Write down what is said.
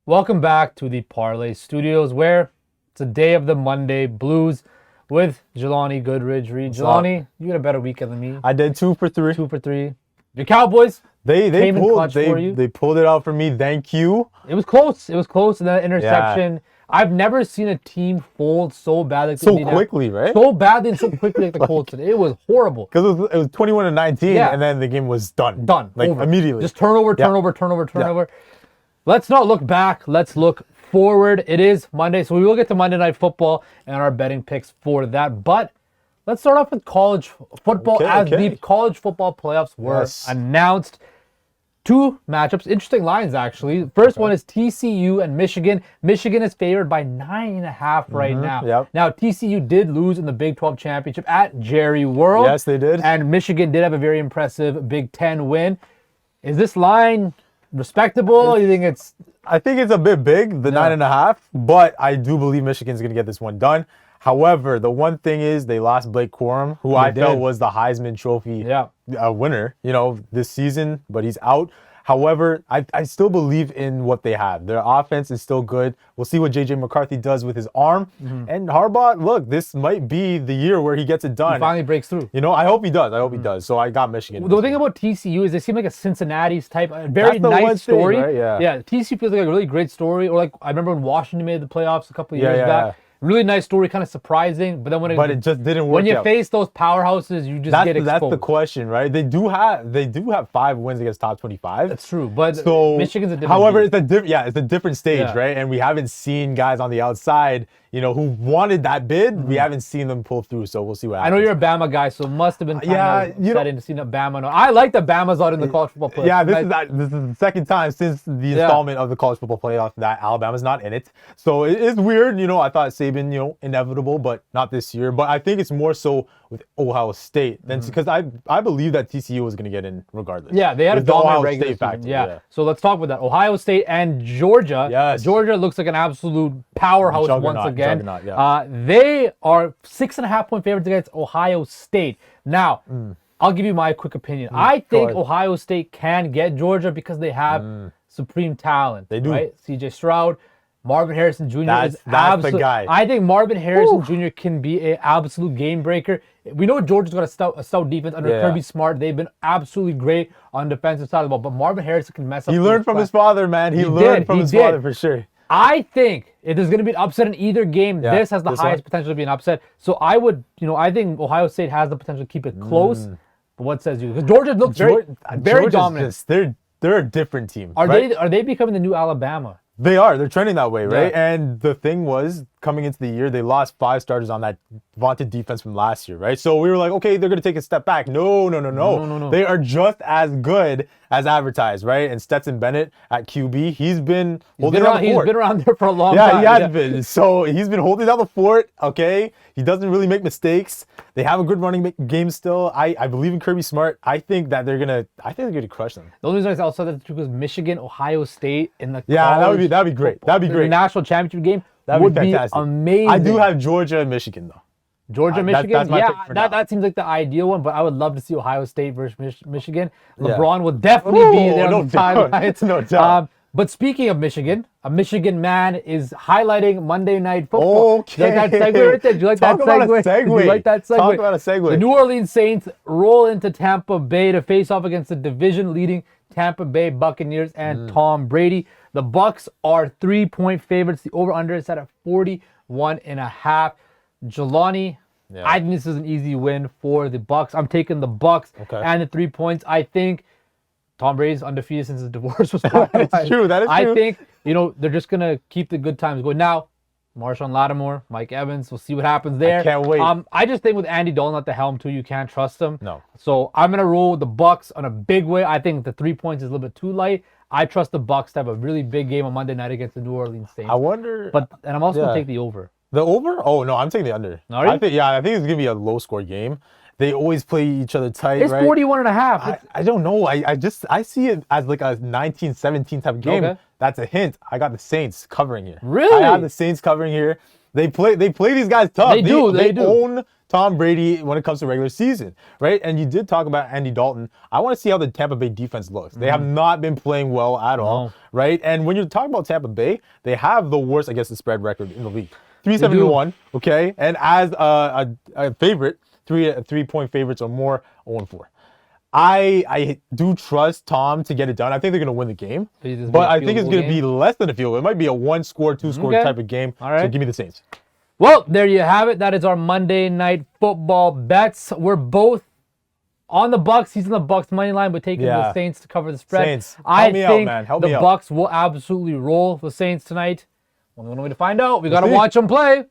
Welcome back to the Parlay Studios, where it's a day of the Monday Blues with Jelani Goodridge-Reid. Jelani, you had a better weekend than me. I did 2 for 3. 2 for 3. Your Cowboys They came in pulled clutch for you. they pulled it out for me. Thank you. It was close. It was close in that interception. Yeah. I've never seen a team fold so badly. So quickly, right? So badly and so quickly like the Colts did. It was horrible. Because it was 21-19, and then the game was done. Like over. Immediately. Just turnover. Yeah. Let's not look back. Let's look forward. It is Monday, so we will get to Monday Night Football and our betting picks for that. But let's start off with college football the college football playoffs were announced. 2 matchups, interesting lines actually. First one is TCU and Michigan. Michigan is favored by 9.5 right now. Yep. Now TCU did lose in the Big 12 championship at Jerry World. Yes, they did. And Michigan did have a very impressive Big 10 win. Is this line respectable? You think it's? I think it's a bit big, the 9.5, but I do believe Michigan's going to get this one done. However, the one thing is they lost Blake Corum, who I felt was the Heisman Trophy winner, this season, but he's out. However, I still believe in what they have. Their offense is still good. We'll see what J.J. McCarthy does with his arm. And Harbaugh, look, this might be the year where he gets it done. He finally breaks through. I hope he does. So I got Michigan. The thing about TCU is they seem like a Cincinnati's type, a very nice story. Thing, right? Yeah, TCU feels like a really great story. Or like I remember when Washington made the playoffs a couple of years back. Really nice story, kind of surprising, but then when it just didn't work. When you face those powerhouses, you just get exposed. That's the question, right? They do have 5 wins against top 25. That's true, but Michigan's a different. However, it's a different stage, right? And we haven't seen guys on the outside, who wanted that bid. We haven't seen them pull through, so we'll see what happens. I know you're a Bama guy, so it must have been exciting to see Bama. I like that Bama's out in the college football playoffs. Yeah, this is the second time since the installment of the college football playoff that Alabama's not in it. So it is weird. I thought Saban, inevitable, but not this year. But I think it's more so with Ohio State than because I believe that TCU was going to get in regardless. Yeah, they had a dominant regular season. Yeah. So let's talk about that. Ohio State and Georgia. Yes. Georgia looks like an absolute powerhouse once again. They are 6.5-point favorites against Ohio State. Now, I'll give you my quick opinion. I think Ohio State can get Georgia because they have supreme talent. They do. Right? C.J. Stroud, Marvin Harrison Jr. That's the guy. I think Marvin Harrison Jr. can be an absolute game breaker. We know Georgia's got a stout defense under Kirby Smart. They've been absolutely great on the defensive side of the ball, but Marvin Harrison can mess up. He learned from his father, man. He learned from his father for sure. I think if there's going to be an upset in either game, this has the highest potential to be an upset. So I would, I think Ohio State has the potential to keep it close. But what says you? Because Georgia looks very dominant. They're a different team. Are they becoming the new Alabama? They are. They're trending that way, right? Yeah. And the thing was, coming into the year, they lost 5 starters on that vaunted defense from last year, right? So we were like, okay, they're going to take a step back. No. They are just as good as advertised, right? And Stetson Bennett at QB, he's been holding down the fort. He's been around there for a long time. Yeah, he has been. So he's been holding down the fort, okay? He doesn't really make mistakes. They have a good running game still. I believe in Kirby Smart. I think they're gonna crush them. The only reason I also said that was Michigan, Ohio State in the that'd be great. That'd be great. The national championship game would be amazing. I do have Georgia and Michigan though. Georgia, Michigan, that's my pick for now. That seems like the ideal one, but I would love to see Ohio State versus Michigan. LeBron will definitely be there on the sidelines. No doubt. But speaking of Michigan, a Michigan man is highlighting Monday Night Football. Okay. Do you like that segue right there? Do you like that segue? Do you like that segue? Talk about a segue. The New Orleans Saints roll into Tampa Bay to face off against the division-leading Tampa Bay Buccaneers and Tom Brady. The Bucs are 3-point favorites. The over-under is set at 41.5. Jelani, I think this is an easy win for the Bucs. I'm taking the Bucs and the 3 points. I think Tom Brady's undefeated since his divorce was finalized. That is true. I think, they're just going to keep the good times going. Now, Marshawn Lattimore, Mike Evans, we'll see what happens there. I can't wait. I just think with Andy Dalton at the helm, too, you can't trust him. No. So I'm going to roll with the Bucs on a big way. I think the 3 points is a little bit too light. I trust the Bucs to have a really big game on Monday night against the New Orleans Saints. I wonder. And I'm also going to take the over. The over? Oh, no, I'm taking the under. Are you? I think it's going to be a low-score game. They always play each other tight, it's right? 41.5. I don't know. I see it as like a 19-17 type of game. Okay. That's a hint. I got the Saints covering here. Really? I have the Saints covering here. They play these guys tough. They do. They own Tom Brady when it comes to regular season, right? And you did talk about Andy Dalton. I want to see how the Tampa Bay defense looks. They have not been playing well at all, right? And when you're talking about Tampa Bay, they have the worst against the spread record in the league. 3-7-1, okay? And as a favorite, 3-point favorites or more, 0-4. I do trust Tom to get it done. I think they're going to win the game. But I think it's going to be less than a field goal. It might be a 1-score, 2-score type of game. All right. So give me the Saints. Well, there you have it. That is our Monday Night Football bets. We're both on the Bucks. He's on the Bucks money line, but taking the Saints to cover the spread. Saints. I think the Bucks will absolutely roll the Saints tonight. Only one way to find out. We got to watch them play.